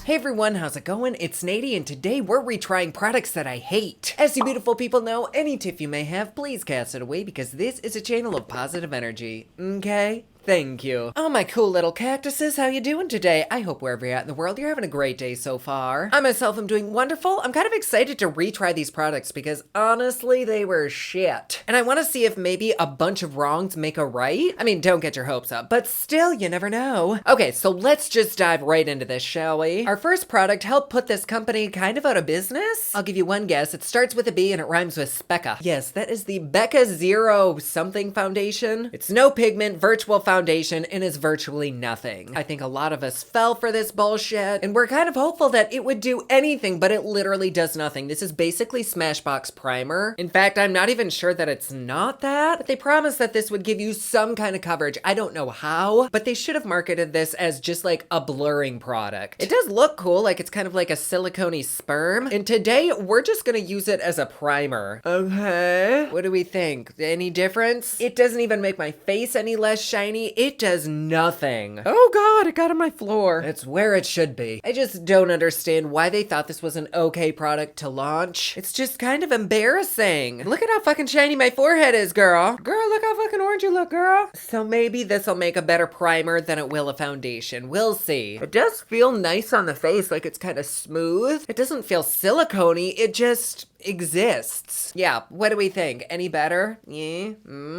Hey everyone, how's it going? It's Nady, and today we're retrying products that I hate. As you beautiful people know, any tip you may have, please cast it away because this is a channel of positive energy, okay? Thank you. Oh, my cool little cactuses, how you doing today? I hope wherever you're at in the world, you're having a great day so far. I myself am doing wonderful. I'm kind of excited to retry these products because honestly, they were shit. And I want to see if maybe a bunch of wrongs make a right. I mean, don't get your hopes up, but still, you never know. Okay, so let's just dive right into this, shall we? Our first product helped put this company kind of out of business. I'll give you one guess. It starts with a B and it rhymes with Specca. Yes, that is the Becca Zero something foundation. It's no pigment, virtual foundation, and is virtually nothing. I think a lot of us fell for this bullshit, and we're kind of hopeful that it would do anything, but it literally does nothing. This is basically Smashbox Primer. In fact, I'm not even sure that it's not that, but they promised that this would give you some kind of coverage. I don't know how, but they should have marketed this as just like a blurring product. It does look cool, like it's kind of like a silicone sperm, and today we're just gonna use it as a primer. Okay. What do we think? Any difference? It doesn't even make my face any less shiny. It does nothing. Oh god, it got on my floor. It's where it should be. I just don't understand why they thought this was an okay product to launch. It's just kind of embarrassing. Look at how fucking shiny my forehead is, girl. Girl, look how fucking orange you look, girl. So maybe this will make a better primer than it will a foundation. We'll see. It does feel nice on the face, like it's kind of smooth. It doesn't feel silicone-y, it just exists. Yeah, what do we think? Any better? Yeah?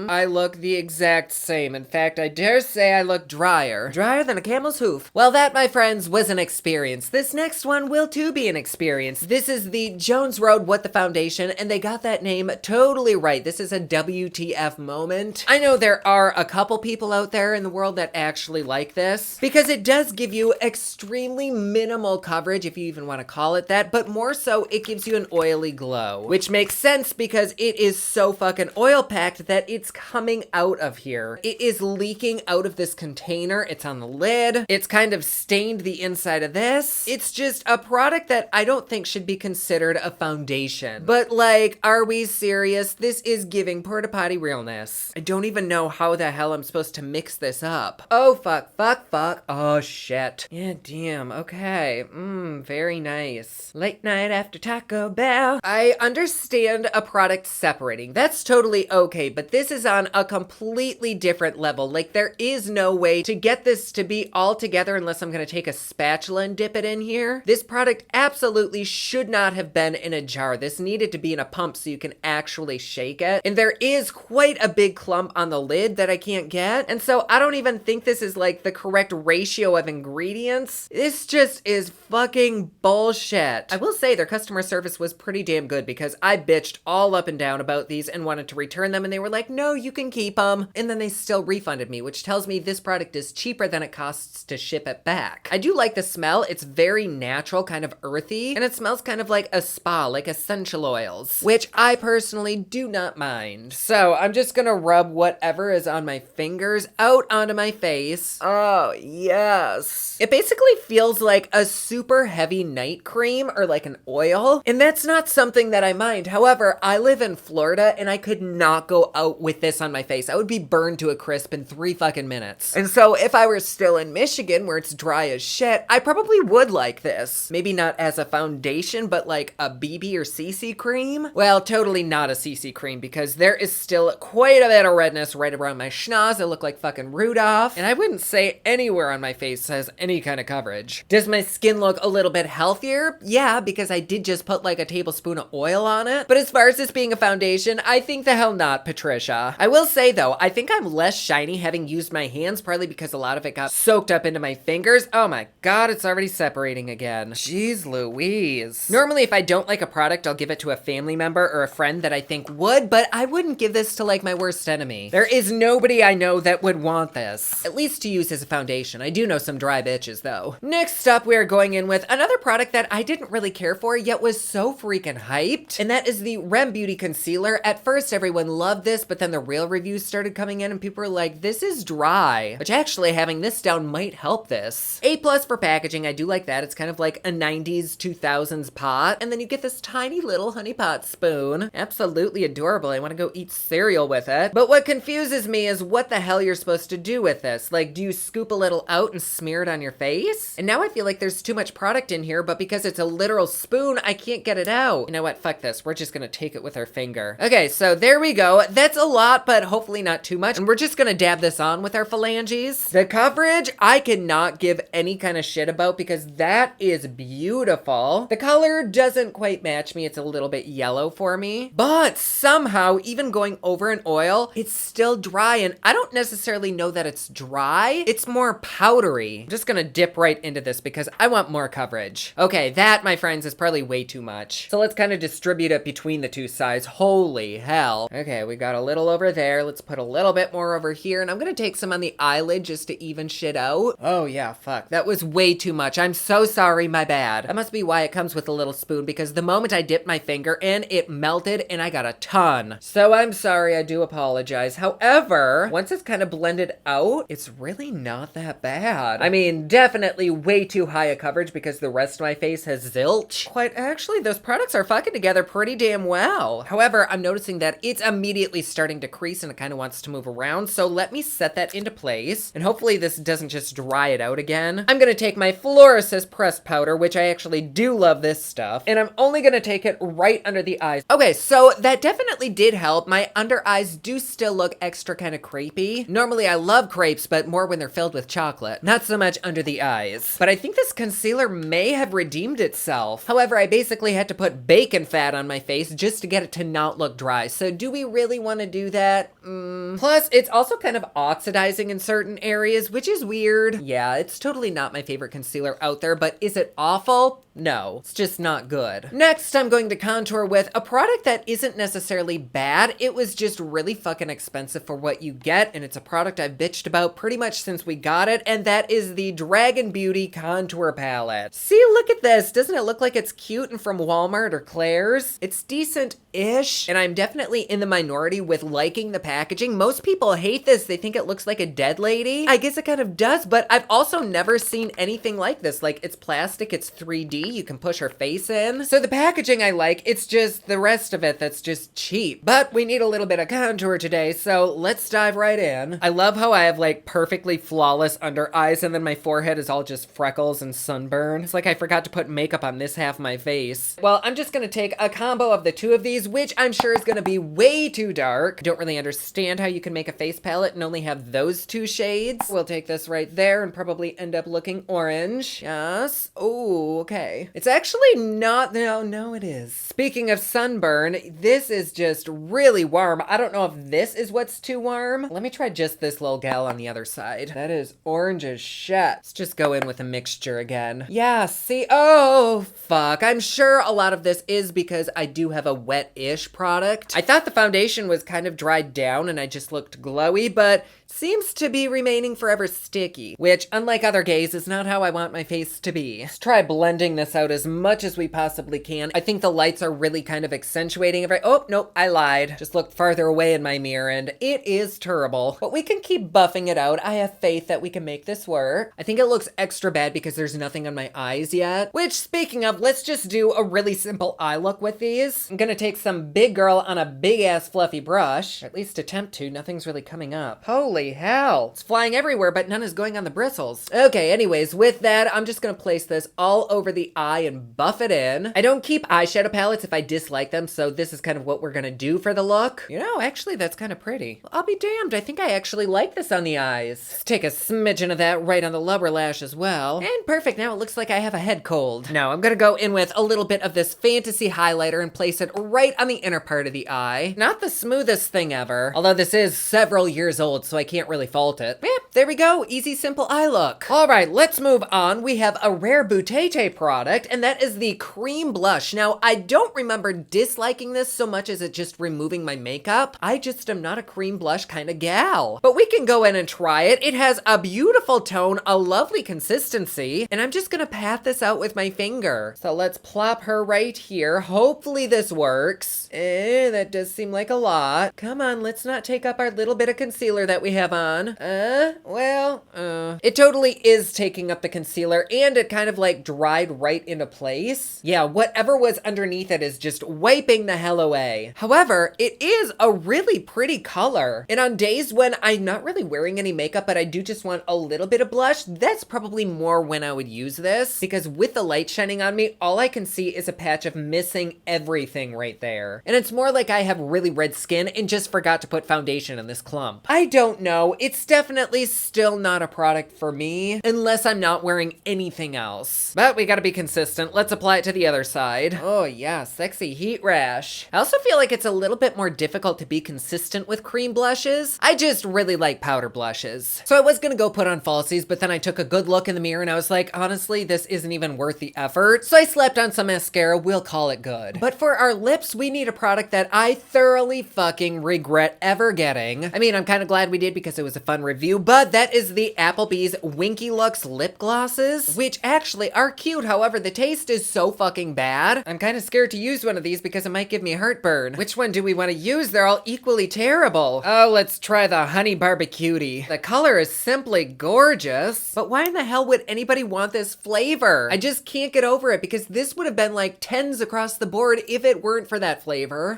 I look the exact same. In fact, I dare say I look drier. Drier than a camel's hoof. Well, that, my friends, was an experience. This next one will too be an experience. This is the Jones Road What the Foundation, and they got that name totally right. This is a WTF moment. I know there are a couple people out there in the world that actually like this, because it does give you extremely minimal coverage, if you even want to call it that, but more so, it gives you an oily glow. Which makes sense because it is so fucking oil packed that it's coming out of here. It is leaking out of this container. It's on the lid. It's kind of stained the inside of this. It's just a product that I don't think should be considered a foundation. But like, are we serious? This is giving porta potty realness. I don't even know how the hell I'm supposed to mix this up. Oh, fuck, fuck, fuck. Oh, shit. Yeah, damn. Okay. Very nice. Late night after Taco Bell. I understand a product separating. That's totally okay, but this is on a completely different level. Like, there is no way to get this to be all together unless I'm gonna take a spatula and dip it in here. This product absolutely should not have been in a jar. This needed to be in a pump so you can actually shake it. And there is quite a big clump on the lid that I can't get. And so I don't even think this is like the correct ratio of ingredients. This just is fucking bullshit. I will say their customer service was pretty damn good because I bitched all up and down about these and wanted to return them, and they were like, no, you can keep them. And then they still refunded me, which tells me this product is cheaper than it costs to ship it back. I do like the smell. It's very natural, kind of earthy, and it smells kind of like a spa, like essential oils, which I personally do not mind. So I'm just gonna rub whatever is on my fingers out onto my face. Oh, yes. It basically feels like a super heavy night cream or like an oil, and that's not something that I mind. However, I live in Florida and I could not go out with this on my face. I would be burned to a crisp in 3 fucking minutes. And so if I were still in Michigan where it's dry as shit, I probably would like this. Maybe not as a foundation, but like a BB or CC cream. Well, totally not a CC cream because there is still quite a bit of redness right around my schnoz. I look like fucking Rudolph. And I wouldn't say anywhere on my face has any kind of coverage. Does my skin look a little bit healthier? Yeah, because I did just put like a tablespoon of oil on it. But as far as this being a foundation, I think the hell not, Patricia. I will say though, I think I'm less shiny having used my hands, partly because a lot of it got soaked up into my fingers. Oh my god, it's already separating again. Jeez Louise. Normally if I don't like a product, I'll give it to a family member or a friend that I think would, but I wouldn't give this to like my worst enemy. There is nobody I know that would want this. At least to use as a foundation. I do know some dry bitches though. Next up, we are going in with another product that I didn't really care for, yet was so freaking hyped, and that is the Rem Beauty Concealer. At first, everyone loved this, but then the real reviews started coming in and people were like, this is dry, which actually having this down might help this. A+ for packaging, I do like that. It's kind of like a 90s, 2000s pot, and then you get this tiny little honey pot spoon. Absolutely adorable. I want to go eat cereal with it. But what confuses me is what the hell you're supposed to do with this. Like, do you scoop a little out and smear it on your face? And now I feel like there's too much product in here, but because it's a literal spoon, I can't get it out. You know what? Fuck this. We're just gonna take it with our finger. Okay, so there we go. That's a lot, but hopefully not too much. And we're just gonna dab this on with our phalanges. The coverage, I cannot give any kind of shit about because that is beautiful. The color doesn't quite match me. It's a little bit yellow for me, but somehow, even going over an oil, it's still dry, and I don't necessarily know that it's dry. It's more powdery. I'm just gonna dip right into this because I want more coverage. Okay, that, my friends, is probably way too much. So let's kind of distribute it between the two sides. Holy hell. Okay, we got a little over there. Let's put a little bit more over here, and I'm gonna take some on the eyelid just to even shit out. Oh yeah, fuck. That was way too much. I'm so sorry, my bad. That must be why it comes with a little spoon, because the moment I dipped my finger in, it melted and I got a ton. So I'm sorry, I do apologize. However, once it's kind of blended out, it's really not that bad. I mean, definitely way too high a coverage because the rest of my face has zilch. Quite actually, those products are fucking together pretty damn well. However, I'm noticing that it's immediately starting to crease and it kind of wants to move around. So let me set that into place. And hopefully this doesn't just dry it out again. I'm gonna take my Fluorescence pressed powder, which I actually do love this stuff. And I'm only gonna take it right under the eyes. Okay, so that definitely did help. My under eyes do still look extra kind of crepey. Normally I love crepes, but more when they're filled with chocolate. Not so much under the eyes. But I think this concealer may have redeemed itself. However, I basically had to put bacon fat on my face just to get it to not look dry. So do we really want to do that? Plus, it's also kind of oxidizing in certain areas, which is weird. Yeah, it's totally not my favorite concealer out there, but is it awful? No, it's just not good. Next, I'm going to contour with a product that isn't necessarily bad. It was just really fucking expensive for what you get, and it's a product I've bitched about pretty much since we got it, and that is the Dragon Beauty Contour Palette. See, look at this. Doesn't it look like it's cute and from Walmart or Claire's? It's decent-ish, and I'm definitely in the minority with liking the packaging. Most people hate this. They think it looks like a dead lady. I guess it kind of does, but I've also never seen anything like this. Like, it's plastic, it's 3D. You can push her face in. So the packaging I like, it's just the rest of it that's just cheap. But we need a little bit of contour today, so let's dive right in. I love how I have like perfectly flawless under eyes and then my forehead is all just freckles and sunburn. It's like I forgot to put makeup on this half of my face. Well, I'm just gonna take a combo of the two of these, which I'm sure is gonna be way too dark. Don't really understand how you can make a face palette and only have those two shades. We'll take this right there and probably end up looking orange. Yes. Oh, okay. It's actually not, no, it is. Speaking of sunburn, this is just really warm. I don't know if this is what's too warm. Let me try just this little gal on the other side. That is orange as shit. Let's just go in with a mixture again. Yeah, see, oh, fuck. I'm sure a lot of this is because I do have a wet-ish product. I thought the foundation was kind of dried down and I just looked glowy, but seems to be remaining forever sticky, which, unlike other gays, is not how I want my face to be. Let's try blending this out as much as we possibly can. I think the lights are really kind of accentuating it. Oh, nope, I lied. Just looked farther away in my mirror, and it is terrible. But we can keep buffing it out. I have faith that we can make this work. I think it looks extra bad because there's nothing on my eyes yet. Which, speaking of, let's just do a really simple eye look with these. I'm gonna take some big girl on a big-ass fluffy brush. Or at least attempt to. Nothing's really coming up. Holy hell. It's flying everywhere, but none is going on the bristles. Okay, anyways, with that, I'm just gonna place this all over the eye and buff it in. I don't keep eyeshadow palettes if I dislike them, so this is kind of what we're gonna do for the look. You know, actually, that's kind of pretty. I'll be damned, I think I actually like this on the eyes. Let's take a smidgen of that right on the lower lash as well. And perfect, now it looks like I have a head cold. Now, I'm gonna go in with a little bit of this Fantasy highlighter and place it right on the inner part of the eye. Not the smoothest thing ever, although this is several years old, so I can't really fault it. Yeah, there we go. Easy, simple eye look. All right, let's move on. We have a rare Boutete product, and that is the cream blush. Now, I don't remember disliking this so much as it just removing my makeup. I just am not a cream blush kind of gal. But we can go in and try it. It has a beautiful tone, a lovely consistency, and I'm just gonna pat this out with my finger. So let's plop her right here. Hopefully this works. That does seem like a lot. Come on, let's not take up our little bit of concealer that we have on. It totally is taking up the concealer, and it kind of like dried right into place. Yeah, whatever was underneath it is just wiping the hell away. However, it is a really pretty color. And on days when I'm not really wearing any makeup, but I do just want a little bit of blush, that's probably more when I would use this, because with the light shining on me, all I can see is a patch of missing everything right there. And it's more like I have really red skin and just forgot to put foundation in this clump. I don't know. It's definitely still not a product for me unless I'm not wearing anything else. But we gotta be consistent. Let's apply it to the other side. Oh yeah, sexy heat rash. I also feel like it's a little bit more difficult to be consistent with cream blushes. I just really like powder blushes. So I was gonna go put on falsies, but then I took a good look in the mirror and I was like, honestly, this isn't even worth the effort. So I slapped on some mascara. We'll call it good. But for our lips, we need a product that I thoroughly fucking regret ever getting. I mean, I'm kind of glad we did because it was a fun review, but that is the Applebee's Winky Lux lip glosses, which actually are cute. However, the taste is so fucking bad. I'm kind of scared to use one of these because it might give me heartburn. Which one do we want to use? They're all equally terrible. Oh, let's try the Honey Barbecuity. The color is simply gorgeous, but why in the hell would anybody want this flavor? I just can't get over it because this would have been like 10s across the board if it weren't for that flavor.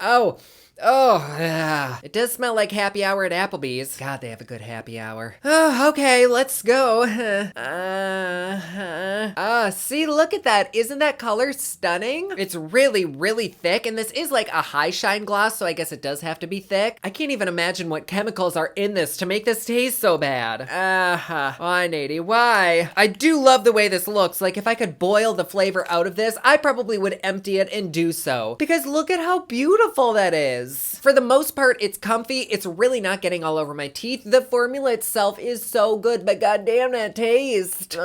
It does smell like happy hour at Applebee's. God, they have a good happy hour. Oh, okay, let's go. See, look at that. Isn't that color stunning? It's really, really thick, and this is like a high shine gloss, so I guess it does have to be thick. I can't even imagine what chemicals are in this to make this taste so bad. Why, Nady, why? I do love the way this looks. Like, if I could boil the flavor out of this, I probably would empty it and do so. Because look at how beautiful that is. For the most part, it's comfy. It's really not getting all over my teeth. The formula itself is so good, but goddamn that taste. It's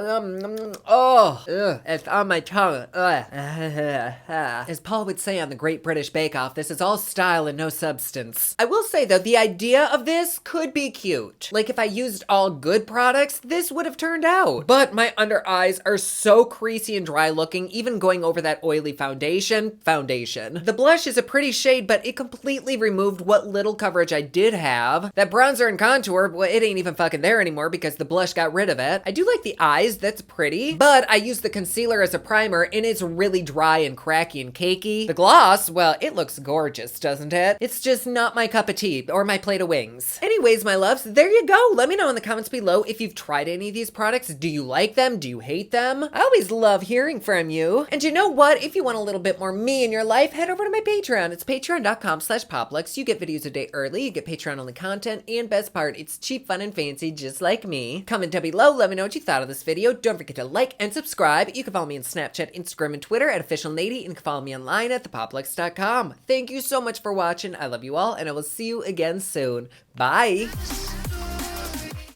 on my tongue. As Paul would say on the Great British Bake Off, this is all style and no substance. I will say though, the idea of this could be cute. Like if I used all good products, this would have turned out. But my under eyes are so creasy and dry looking, even going over that oily foundation. The blush is a pretty shade, but it completely removed what little coverage I did have. That bronzer and contour, well, it ain't even fucking there anymore because the blush got rid of it. I do like the eyes, that's pretty, but I used the concealer as a primer and it's really dry and cracky and cakey. The gloss, well, it looks gorgeous, doesn't it? It's just not my cup of tea or my plate of wings. Anyways, my loves, there you go. Let me know in the comments below if you've tried any of these products. Do you like them? Do you hate them? I always love hearing from you. And you know what? If you want a little bit more me in your life, head over to my Patreon. It's patreon.com/Poplux. You get videos a day early, you get Patreon only content, and best part, it's cheap, fun, and fancy just like me. Comment down below, let me know what you thought of this video. Don't forget to like and subscribe. You can follow me on Snapchat, Instagram, and Twitter at officialnady, and you can follow me online at thepoplux.com. Thank you so much for watching. I love you all, and I will see you again soon. Bye!